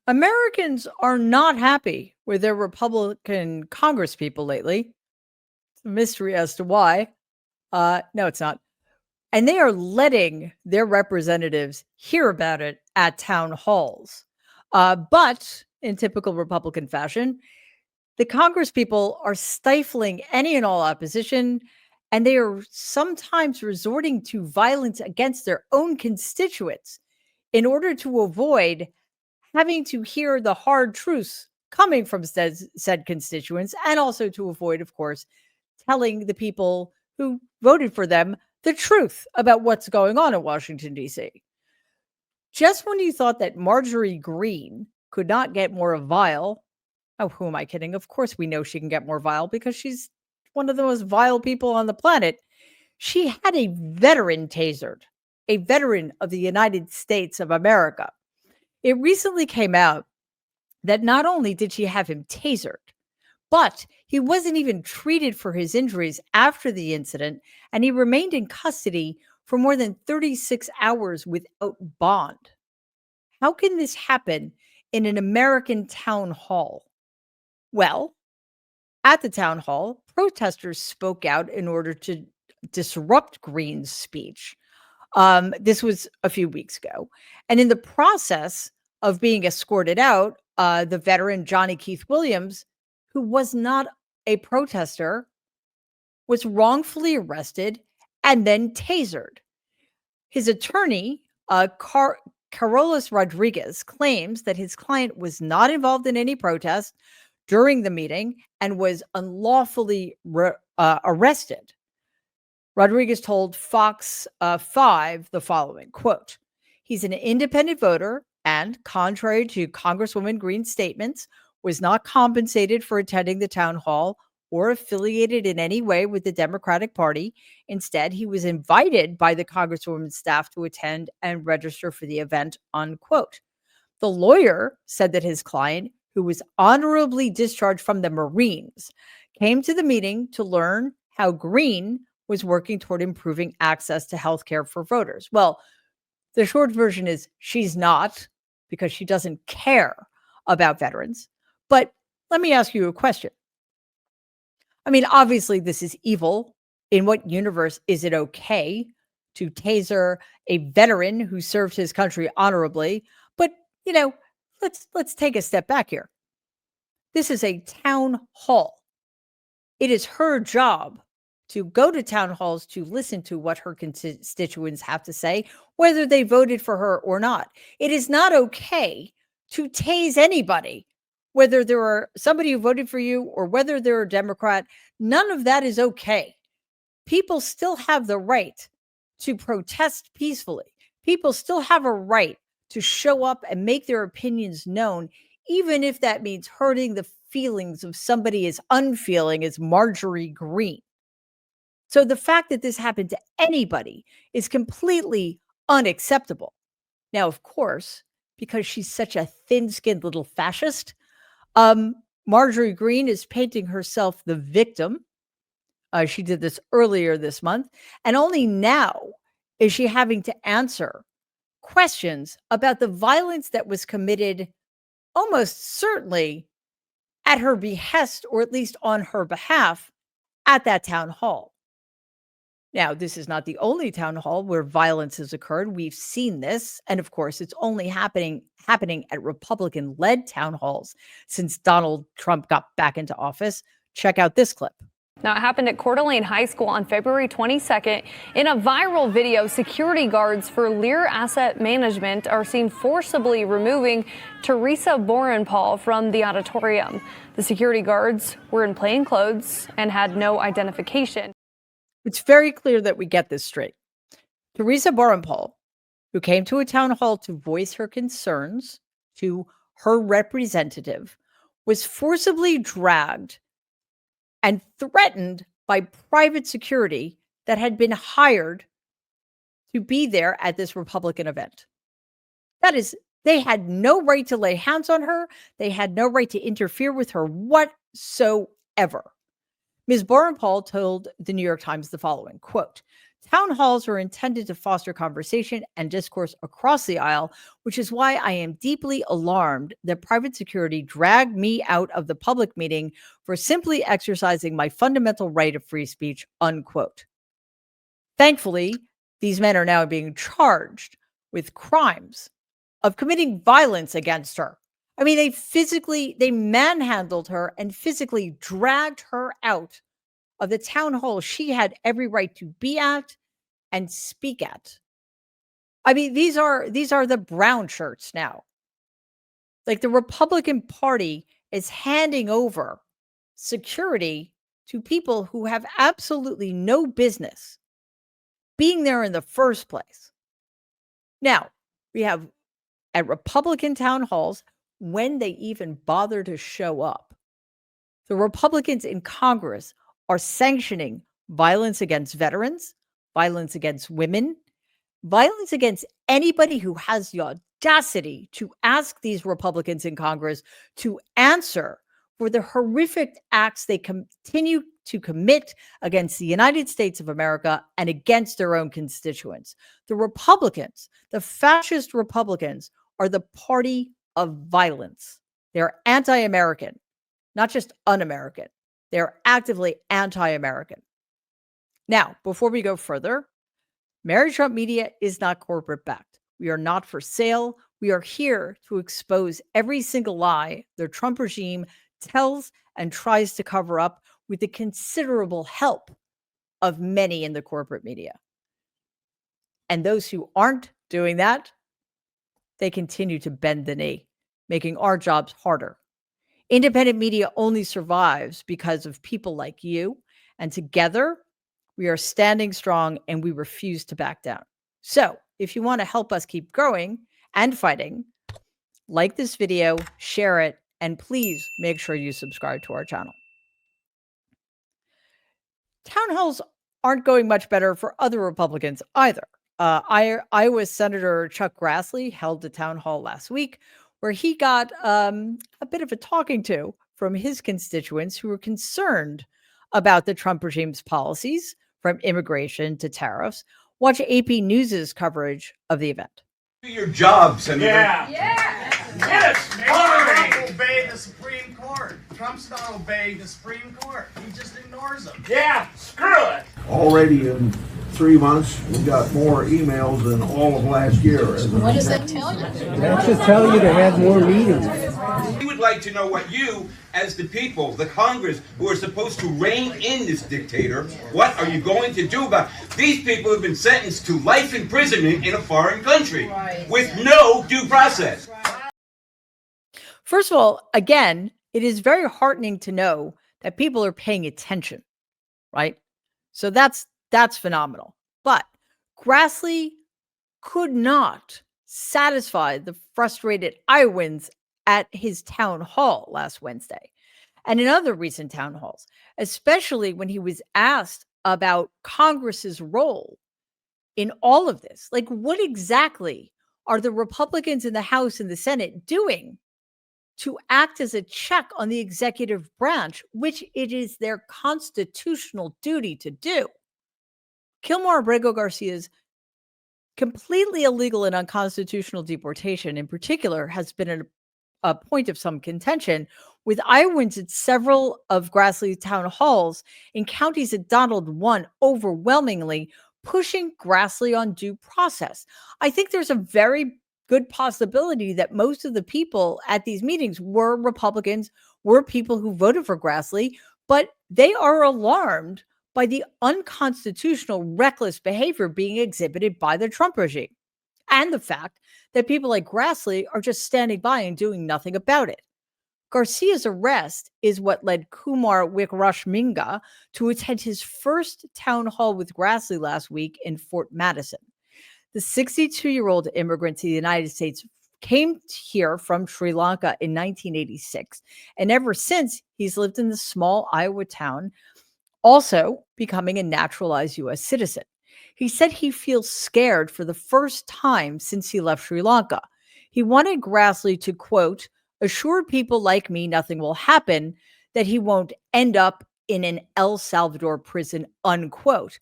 Americans are not happy with their Republican congresspeople lately. It's a mystery as to why. No, it's not. And they are letting their representatives hear about it at town halls. But in typical Republican fashion, the congresspeople are stifling any and all opposition, and they are sometimes resorting to violence against their own constituents in order to avoid having to hear the hard truths coming from said constituents, and also to avoid, of course, telling the people who voted for them the truth about what's going on in Washington, D.C. Just when you thought that Marjorie Greene could not get more vile, oh, who am I kidding? Of course, we know she can get more vile because she's one of the most vile people on the planet. She had a veteran tasered, a veteran of the United States of America. It recently came out that not only did she have him tasered, but he wasn't even treated for his injuries after the incident, and he remained in custody for more than 36 hours without bond. How can this happen in an American town hall? Well, at the town hall, protesters spoke out in order to disrupt Greene's speech. This was a few weeks ago. And in the process of being escorted out, the veteran Johnny Keith Williams, who was not a protester, was wrongfully arrested and then tasered. His attorney, Carolus Rodriguez, claims that his client was not involved in any protest during the meeting and was unlawfully arrested. Rodriguez told Fox 5 the following, quote, "He's an independent voter and, contrary to Congresswoman Greene's statements, was not compensated for attending the town hall or affiliated in any way with the Democratic Party. Instead, he was invited by the Congresswoman's staff to attend and register for the event," unquote. The lawyer said that his client, who was honorably discharged from the Marines, came to the meeting to learn how Greene was working toward improving access to health care for voters. Well, the short version is she's not, because she doesn't care about veterans. But let me ask you a question. I mean, obviously, this is evil. In what universe is it okay to taser a veteran who served his country honorably? But, let's take a step back here. This is a town hall. It is her job to go to town halls to listen to what her constituents have to say, whether they voted for her or not. It is not okay to tase anybody, whether they're somebody who voted for you or whether they're a Democrat. None of that is okay. People still have the right to protest peacefully. People still have a right to show up and make their opinions known, even if that means hurting the feelings of somebody as unfeeling as Marjorie Greene. So the fact that this happened to anybody is completely unacceptable. Now, of course, because she's such a thin-skinned little fascist, Marjorie Greene is painting herself the victim. She did this earlier this month, and only now is she having to answer questions about the violence that was committed almost certainly at her behest, or at least on her behalf, at that town hall. Now, this is not the only town hall where violence has occurred. We've seen this, and of course, it's only happening at Republican-led town halls since Donald Trump got back into office. Check out this clip. Now, it happened at Coeur d'Alene High School on February 22nd. In a viral video, security guards for Lear Asset Management are seen forcibly removing Teresa Borenpaul from the auditorium. The security guards were in plain clothes and had no identification. It's very clear that we get this straight. Teresa Borenpaul, who came to a town hall to voice her concerns to her representative, was forcibly dragged and threatened by private security that had been hired to be there at this Republican event. That is, they had no right to lay hands on her. They had no right to interfere with her whatsoever. Ms. Borenpaul told the New York Times the following, quote, Town halls are intended to foster conversation and discourse across the aisle, which is why I am deeply alarmed that private security dragged me out of the public meeting for simply exercising my fundamental right of free speech, unquote. Thankfully, these men are now being charged with crimes of committing violence against her. I mean, they manhandled her and physically dragged her out of the town hall she had every right to be at and speak at. I mean, these are the brown shirts now. Like, the Republican Party is handing over security to people who have absolutely no business being there in the first place. Now, we have at Republican town halls, when they even bother to show up, the Republicans in Congress are sanctioning violence against veterans, violence against women, violence against anybody who has the audacity to ask these Republicans in Congress to answer for the horrific acts they continue to commit against the United States of America and against their own constituents. The Republicans, the fascist Republicans, are the party of violence. They're anti-American, not just un-American. They're actively anti-American. Now, before we go further, Mary Trump Media is not corporate backed. We are not for sale. We are here to expose every single lie the Trump regime tells and tries to cover up with the considerable help of many in the corporate media. And those who aren't doing that, they continue to bend the knee, making our jobs harder. Independent media only survives because of people like you, and together we are standing strong and we refuse to back down. So if you want to help us keep growing and fighting, like this video, share it, and please make sure you subscribe to our channel. Town halls aren't going much better for other Republicans either. Iowa Senator Chuck Grassley held a town hall last week where he got a bit of a talking to from his constituents who were concerned about the Trump regime's policies, from immigration to tariffs. Watch AP News's coverage of the event. Do your job, Senator. Yes, Trump obeyed the Supreme Court. Trump's not obeying the Supreme Court. He just ignores them. Yeah, screw it. Already in 3 months, we got more emails than all of last year. What does that tell you? That should tell you to have more meetings. We would like to know what you, as the people, the Congress, who are supposed to rein in this dictator, what are you going to do about it? These people have been sentenced to life imprisonment in a foreign country with no due process. First of all, again, it is very heartening to know that people are paying attention, right? So that's phenomenal. But Grassley could not satisfy the frustrated Iowans at his town hall last Wednesday and in other recent town halls, especially when he was asked about Congress's role in all of this. Like, what exactly are the Republicans in the House and the Senate doing to act as a check on the executive branch, which it is their constitutional duty to do? Kilmar Abrego Garcia's completely illegal and unconstitutional deportation, in particular, has been a point of some contention with Iowans at several of Grassley's town halls in counties that Donald won overwhelmingly, pushing Grassley on due process. I think there's a very good possibility that most of the people at these meetings were Republicans, were people who voted for Grassley, but they are alarmed by the unconstitutional, reckless behavior being exhibited by the Trump regime, and the fact that people like Grassley are just standing by and doing nothing about it. Garcia's arrest is what led Kumar Wickrashminga to attend his first town hall with Grassley last week in Fort Madison. The 62-year-old immigrant to the United States came here from Sri Lanka in 1986, and ever since, he's lived in the small Iowa town, also becoming a naturalized U.S. citizen. He said he feels scared for the first time since he left Sri Lanka. He wanted Grassley to, quote, assure people like me nothing will happen, that he won't end up in an El Salvador prison, unquote.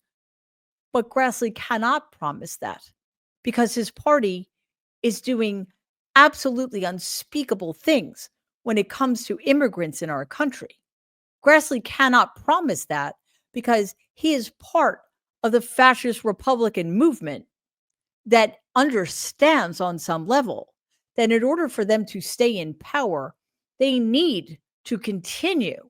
But Grassley cannot promise that because his party is doing absolutely unspeakable things when it comes to immigrants in our country. Grassley cannot promise that because he is part of the fascist Republican movement that understands on some level that in order for them to stay in power, they need to continue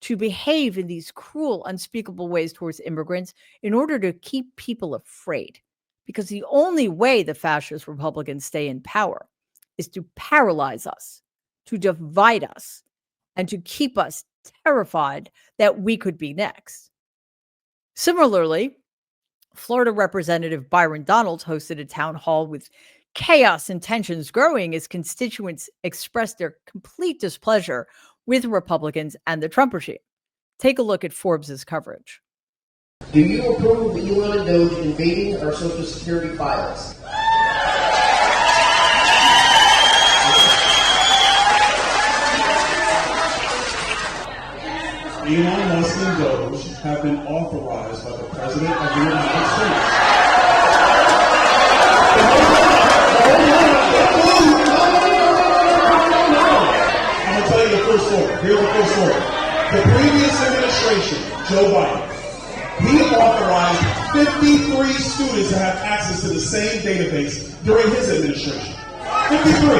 to behave in these cruel, unspeakable ways towards immigrants in order to keep people afraid. Because the only way the fascist Republicans stay in power is to paralyze us, to divide us, and to keep us terrified that we could be next. Similarly, Florida Representative Byron Donalds hosted a town hall with chaos and tensions growing as constituents expressed their complete displeasure with Republicans and the Trump regime. Take a look at Forbes' coverage. Do you approve of Elon and Doge invading our Social Security files? Elon Musk and Doge have been authorized by the President of the United States. I'm going to tell you the full story. Here's the full story. The previous administration, Joe Biden, he authorized 53 students to have access to the same database during his administration. 53.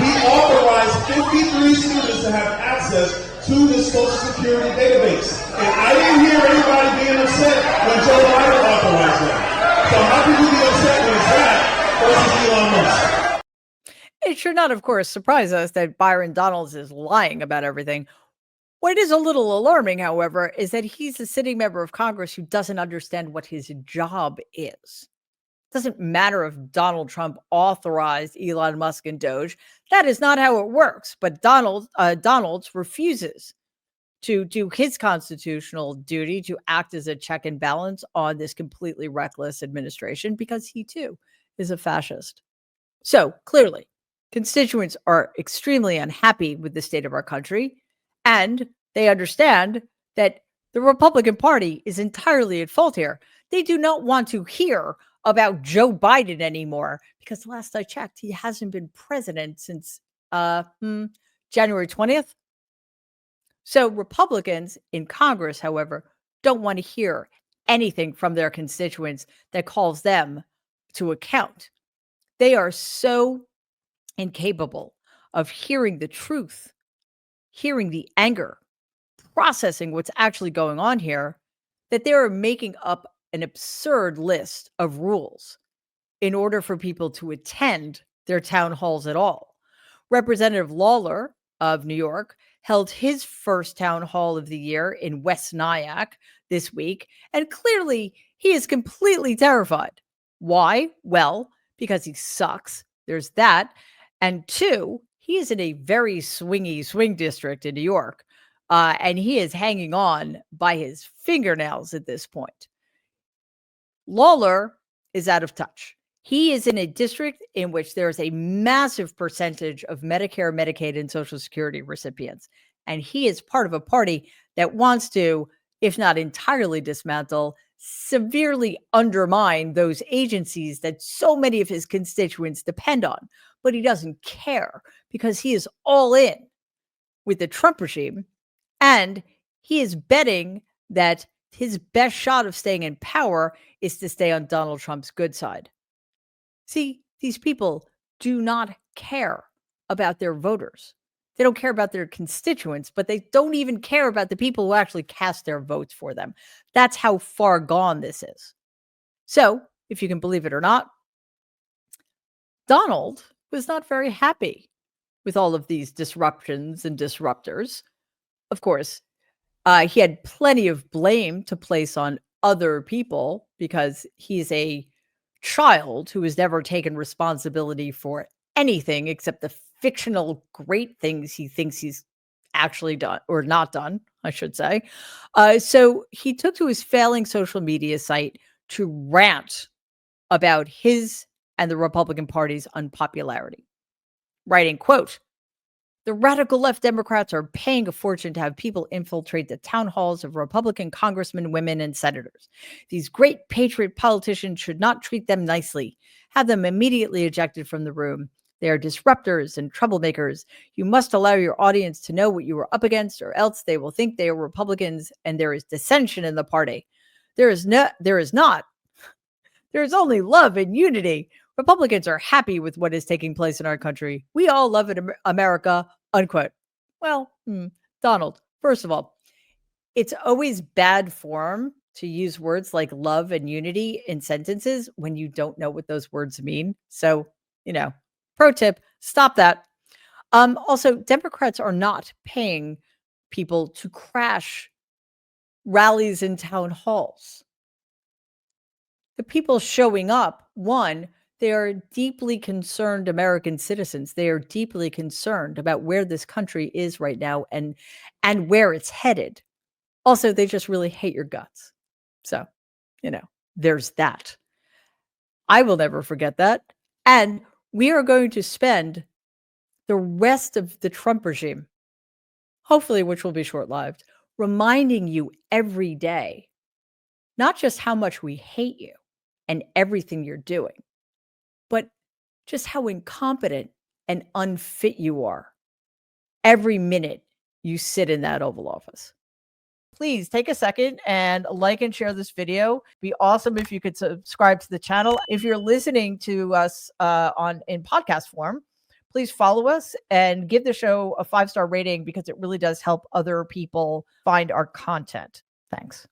He authorized 53 students to have access to the Social Security database. And I didn't hear anybody being upset when Joe Biden authorized that. So how can you be upset when it's that versus Elon Musk? It should not, of course, surprise us that Byron Donalds is lying about everything. What is a little alarming, however, is that he's a sitting member of Congress who doesn't understand what his job is. It doesn't matter if Donald Trump authorized Elon Musk and Doge. That is not how it works. But Donalds refuses to do his constitutional duty to act as a check and balance on this completely reckless administration because he, too, is a fascist. So, clearly, constituents are extremely unhappy with the state of our country, and they understand that the Republican Party is entirely at fault here. They do not want to hear about Joe Biden anymore because last I checked, he hasn't been president since January 20th. So Republicans in Congress, however, don't want to hear anything from their constituents that calls them to account. They are so incapable of hearing the truth, hearing the anger, processing what's actually going on here, that they are making up an absurd list of rules in order for people to attend their town halls at all. Representative Lawler of New York held his first town hall of the year in West Nyack this week, and clearly he is completely terrified. Why? Well, because he sucks. There's that. And two, he is in a very swingy swing district in New York, and he is hanging on by his fingernails at this point. Lawler is out of touch. He is in a district in which there is a massive percentage of Medicare, Medicaid, and Social Security recipients. And he is part of a party that wants to, if not entirely dismantle, severely undermine those agencies that so many of his constituents depend on. But he doesn't care because he is all in with the Trump regime. And he is betting that his best shot of staying in power is to stay on Donald Trump's good side. See, these people do not care about their voters. They don't care about their constituents, but they don't even care about the people who actually cast their votes for them. That's how far gone this is. So, if you can believe it or not, Donald was not very happy with all of these disruptions and disruptors. Of course, he had plenty of blame to place on other people because he's a child who has never taken responsibility for anything except the fictional great things he thinks he's actually done or not done, I should say. So he took to his failing social media site to rant about his and the Republican Party's unpopularity, writing, quote, The radical left Democrats are paying a fortune to have people infiltrate the town halls of Republican congressmen, women, and senators. These great patriot politicians should not treat them nicely. Have them immediately ejected from the room. They are disruptors and troublemakers. You must allow your audience to know what you are up against, or else they will think they are Republicans and there is dissension in the party. There is only love and unity. Republicans are happy with what is taking place in our country. We all love it, America, unquote. Well, Donald, first of all, it's always bad form to use words like love and unity in sentences when you don't know what those words mean. So, pro tip, stop that. Also, Democrats are not paying people to crash rallies in town halls. The people showing up, one, they are deeply concerned American citizens. They are deeply concerned about where this country is right now and where it's headed. Also, they just really hate your guts. So, there's that. I will never forget that. And we are going to spend the rest of the Trump regime, hopefully, which will be short-lived, reminding you every day, not just how much we hate you and everything you're doing, but just how incompetent and unfit you are every minute you sit in that Oval Office. Please take a second and like and share this video. It'd be awesome if you could subscribe to the channel. If you're listening to us in podcast form, please follow us and give the show a 5-star rating because it really does help other people find our content. Thanks.